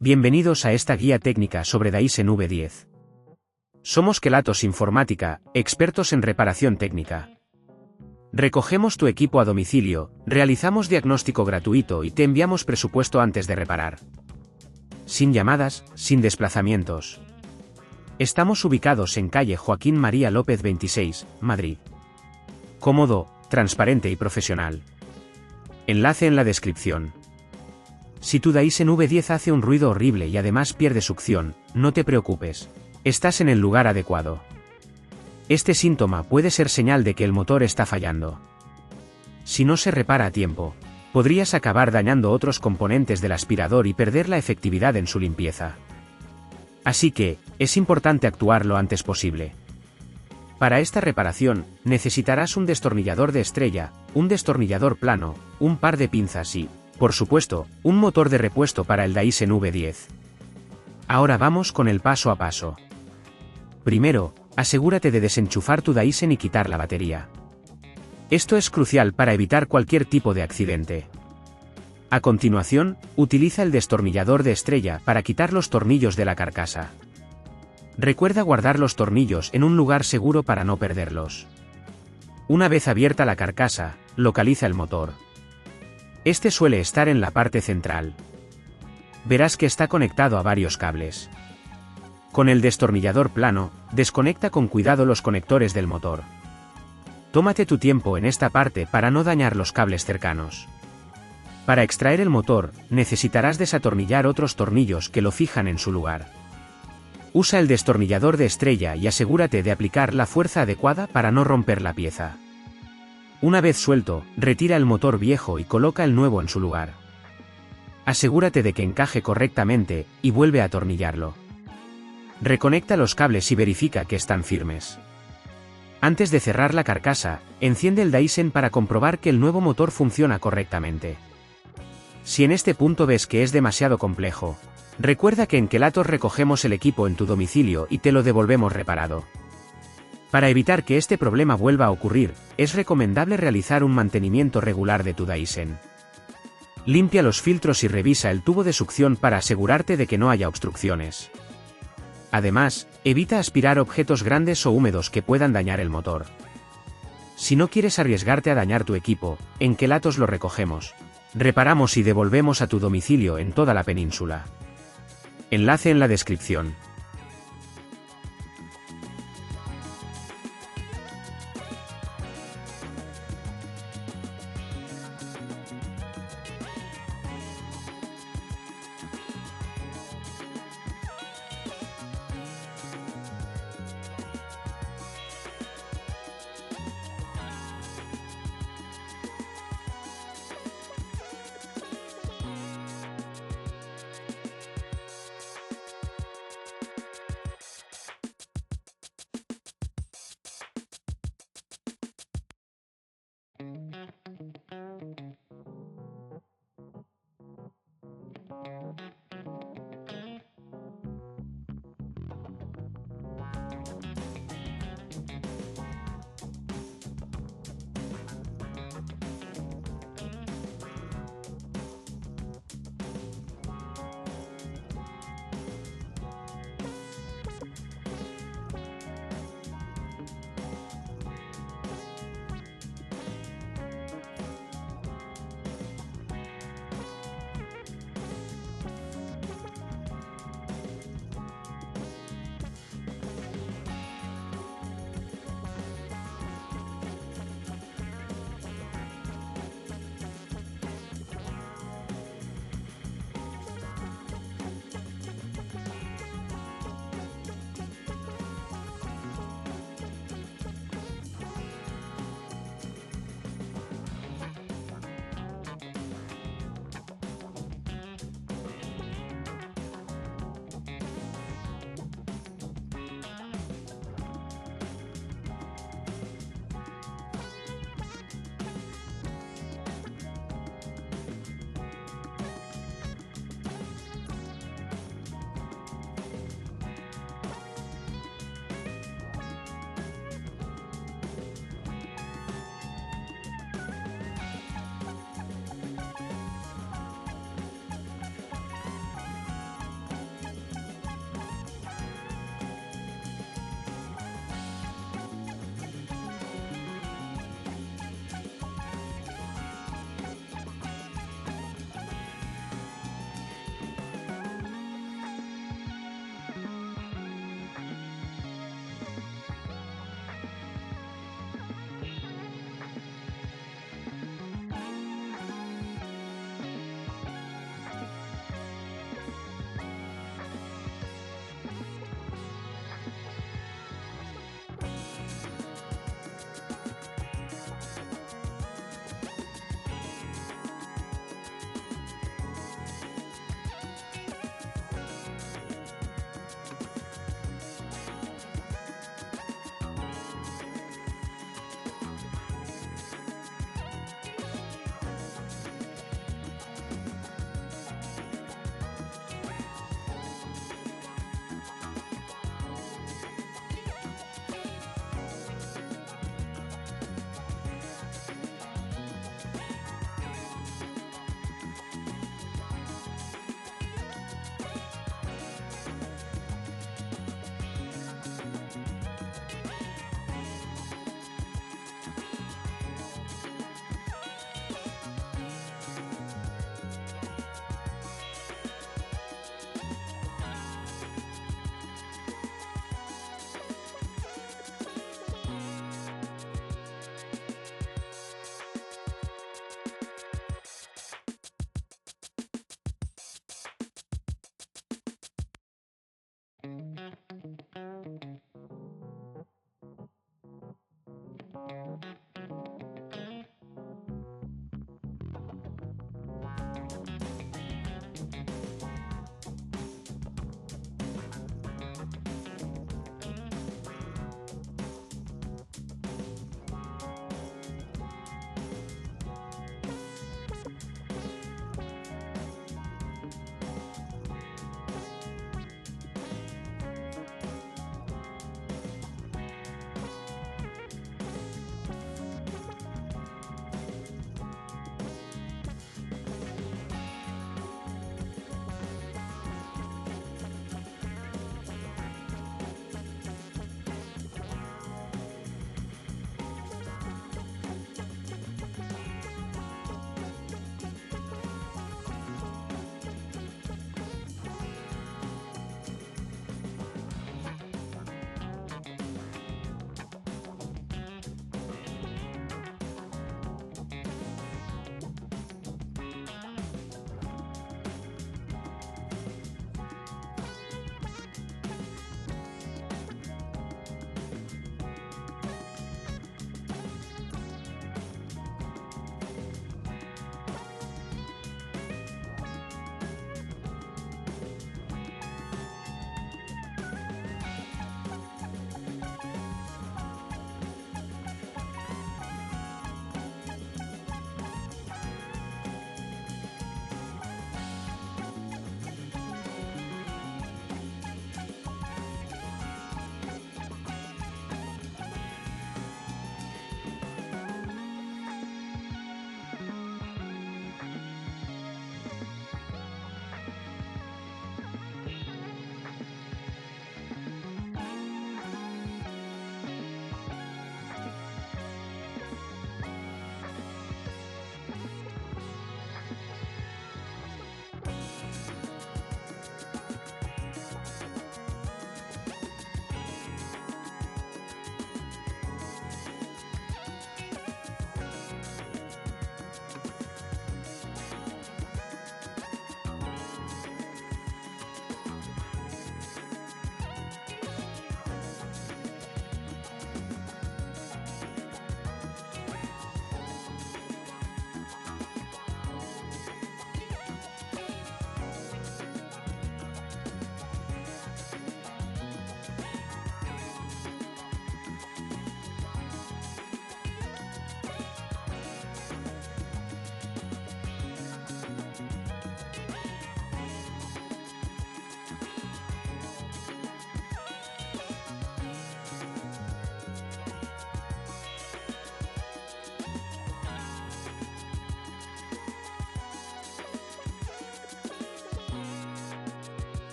Bienvenidos a esta guía técnica sobre Dyson V10. Somos Kelatos Informática, expertos en reparación técnica. Recogemos tu equipo a domicilio, realizamos diagnóstico gratuito y te enviamos presupuesto antes de reparar. Sin llamadas, sin desplazamientos. Estamos ubicados en calle Joaquín María López 26, Madrid. Cómodo, transparente y profesional. Enlace en la descripción. Si tu Dyson V10 hace un ruido horrible y además pierde succión, no te preocupes. Estás en el lugar adecuado. Este síntoma puede ser señal de que el motor está fallando. Si no se repara a tiempo, podrías acabar dañando otros componentes del aspirador y perder la efectividad en su limpieza. Así que, es importante actuar lo antes posible. Para esta reparación, necesitarás un destornillador de estrella, un destornillador plano, un par de pinzas y, por supuesto, un motor de repuesto para el Dyson V10. Ahora vamos con el paso a paso. Primero, asegúrate de desenchufar tu Dyson y quitar la batería. Esto es crucial para evitar cualquier tipo de accidente. A continuación, utiliza el destornillador de estrella para quitar los tornillos de la carcasa. Recuerda guardar los tornillos en un lugar seguro para no perderlos. Una vez abierta la carcasa, localiza el motor. Este suele estar en la parte central. Verás que está conectado a varios cables. Con el destornillador plano, desconecta con cuidado los conectores del motor. Tómate tu tiempo en esta parte para no dañar los cables cercanos. Para extraer el motor, necesitarás desatornillar otros tornillos que lo fijan en su lugar. Usa el destornillador de estrella y asegúrate de aplicar la fuerza adecuada para no romper la pieza. Una vez suelto, retira el motor viejo y coloca el nuevo en su lugar. Asegúrate de que encaje correctamente, y vuelve a atornillarlo. Reconecta los cables y verifica que están firmes. Antes de cerrar la carcasa, enciende el Dyson para comprobar que el nuevo motor funciona correctamente. Si en este punto ves que es demasiado complejo, recuerda que en Kelatos recogemos el equipo en tu domicilio y te lo devolvemos reparado. Para evitar que este problema vuelva a ocurrir, es recomendable realizar un mantenimiento regular de tu Dyson. Limpia los filtros y revisa el tubo de succión para asegurarte de que no haya obstrucciones. Además, evita aspirar objetos grandes o húmedos que puedan dañar el motor. Si no quieres arriesgarte a dañar tu equipo, en Kelatos lo recogemos, reparamos y devolvemos a tu domicilio en toda la península. Enlace en la descripción.